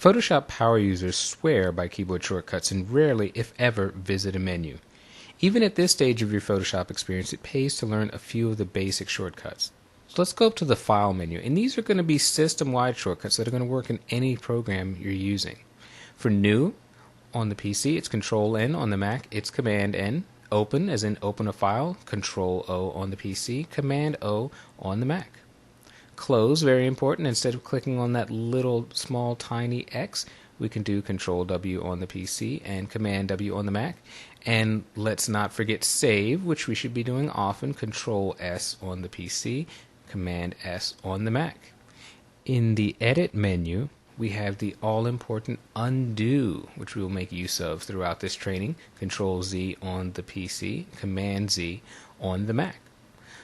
Photoshop power users swear by keyboard shortcuts and rarely, if ever, visit a menu. Even at this stage of your Photoshop experience, it pays to learn a few of the basic shortcuts. So let's go up to the File menu, and these are going to be system-wide shortcuts that are going to work in any program you're using. For New, on the PC, it's Control-N. On the Mac, it's Command-N. Open, as in open a file, Control-O on the PC, Command-O on the Mac. Close, very important. Instead of clicking on that little small tiny X, we can do Control-W on the PC and Command-W on the Mac. And let's not forget Save, which we should be doing often, Control-S on the PC, Command-S on the Mac. In the Edit menu, we have the all-important Undo, which we will make use of throughout this training, Control-Z on the PC, Command-Z on the Mac.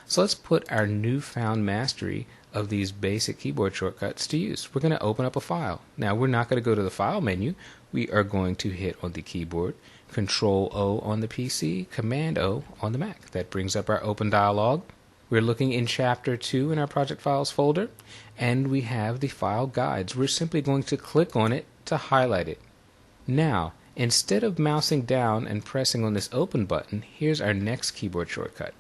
So let's put our newfound mastery of these basic keyboard shortcuts to use. We're going to open up a file. Now, we're not going to go to the File menu. We are going to hit on the keyboard, Control-O on the PC, Command-O on the Mac. That brings up our Open dialog. We're looking in Chapter 2 in our Project Files folder, and we have the File Guides. We're simply going to click on it to highlight it. Now, instead of mousing down and pressing on this Open button, here's our next keyboard shortcut.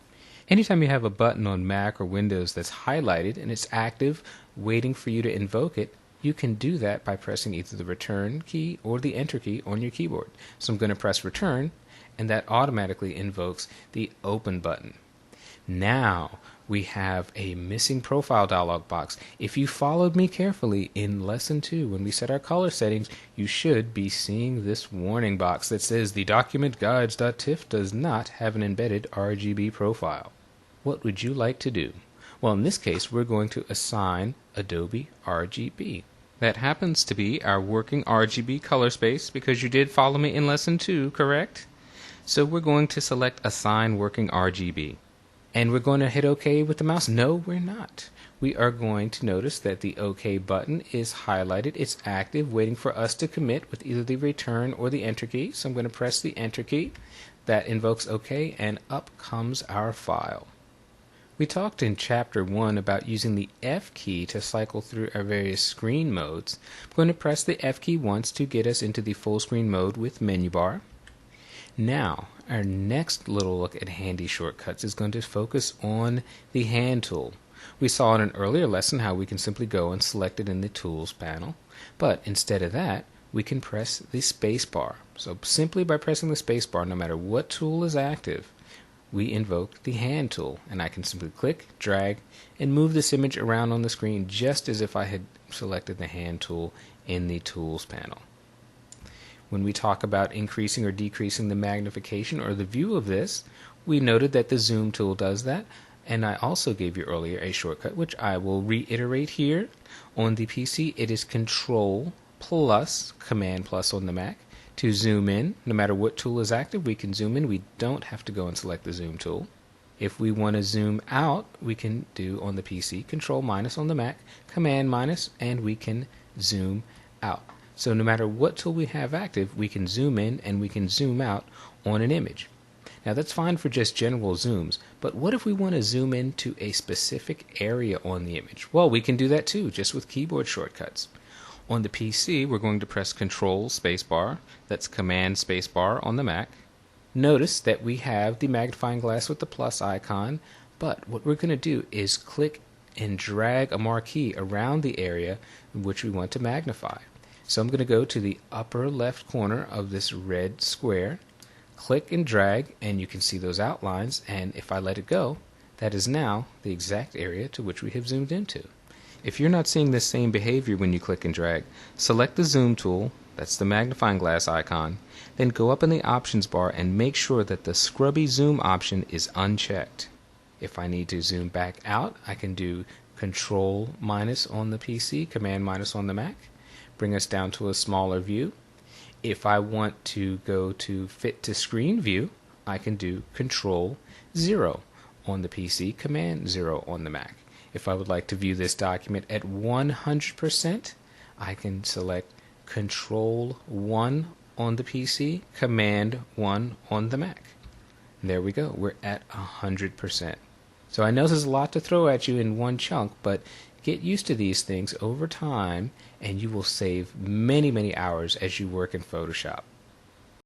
Anytime you have a button on Mac or Windows that's highlighted and it's active, waiting for you to invoke it, you can do that by pressing either the Return key or the Enter key on your keyboard. So I'm going to press Return, and that automatically invokes the Open button. Now we have a missing profile dialog box. If you followed me carefully in Lesson 2 when we set our color settings, you should be seeing this warning box that says the document guides.tif does not have an embedded RGB profile. What would you like to do? Well, in this case, we're going to assign Adobe RGB. That happens to be our working RGB color space because you did follow me in Lesson 2, correct? So we're going to select Assign Working RGB. And we're going to hit OK with the mouse. No, we're not. We are going to notice that the OK button is highlighted. It's active, waiting for us to commit with either the Return or the Enter key. So I'm going to press the Enter key. That invokes OK, and up comes our file. We talked in Chapter 1 about using the F key to cycle through our various screen modes. I'm going to press the F key once to get us into the full screen mode with menu bar. Now, our next little look at handy shortcuts is going to focus on the hand tool. We saw in an earlier lesson how we can simply go and select it in the Tools panel, but instead of that, we can press the space bar. So simply by pressing the space bar, no matter what tool is active, we invoke the hand tool, and I can simply click, drag, and move this image around on the screen just as if I had selected the hand tool in the Tools panel. When we talk about increasing or decreasing the magnification or the view of this, we noted that the Zoom tool does that, and I also gave you earlier a shortcut which I will reiterate here. On the PC, it is Control plus Command plus on the Mac. To zoom in, no matter what tool is active, we can zoom in. We don't have to go and select the Zoom tool. If we want to zoom out, we can do on the PC Control minus on the Mac, Command minus, and we can zoom out. So no matter what tool we have active, we can zoom in and we can zoom out on an image. Now that's fine for just general zooms, but what if we want to zoom into a specific area on the image? Well, we can do that too, just with keyboard shortcuts. On the PC, we're going to press Control spacebar, that's Command spacebar on the Mac. Notice that we have the magnifying glass with the plus icon, but what we're going to do is click and drag a marquee around the area in which we want to magnify. So I'm going to go to the upper left corner of this red square, click and drag, and you can see those outlines, and if I let it go, that is now the exact area to which we have zoomed into. If you're not seeing this same behavior when you click and drag, select the Zoom tool, that's the magnifying glass icon, then go up in the options bar and make sure that the scrubby zoom option is unchecked. If I need to zoom back out, I can do Control minus on the PC, Command minus on the Mac. Bring us down to a smaller view. If I want to go to Fit to Screen view, I can do Control 0 on the PC, Command 0 on the Mac. If I would like to view this document at 100%, I can select Control 1 on the PC, Command 1 on the Mac. And there we go, we're at 100%. So I know this is a lot to throw at you in one chunk, but get used to these things over time and you will save many, many hours as you work in Photoshop.